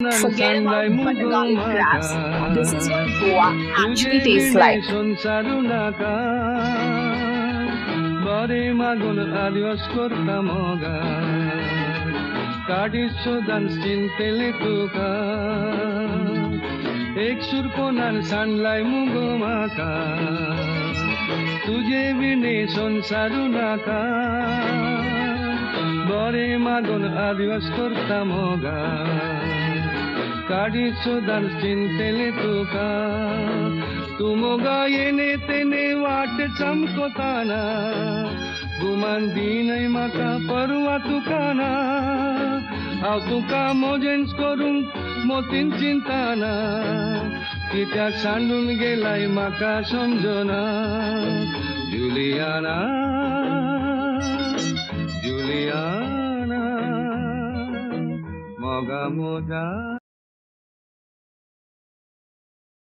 Forget about Bengali grass. This is what Goa actually tastes like. Bore magon adios kortamoga Kadisho dan stintele tuka Ek surponar sanlai mugo maka Tuje bine sonsaru naka Bore magon adios kortamoga Kadisho dan stintele tuka Tumoga yene tene वाट चमकोताना गुमान दिनै माका परवा तुकाना आव तुका मोजेन्स करून मोतीन चिंताना कित्याक सांडून गेलाय माका समजना जुलियाना जुलियाना मोगा मोजा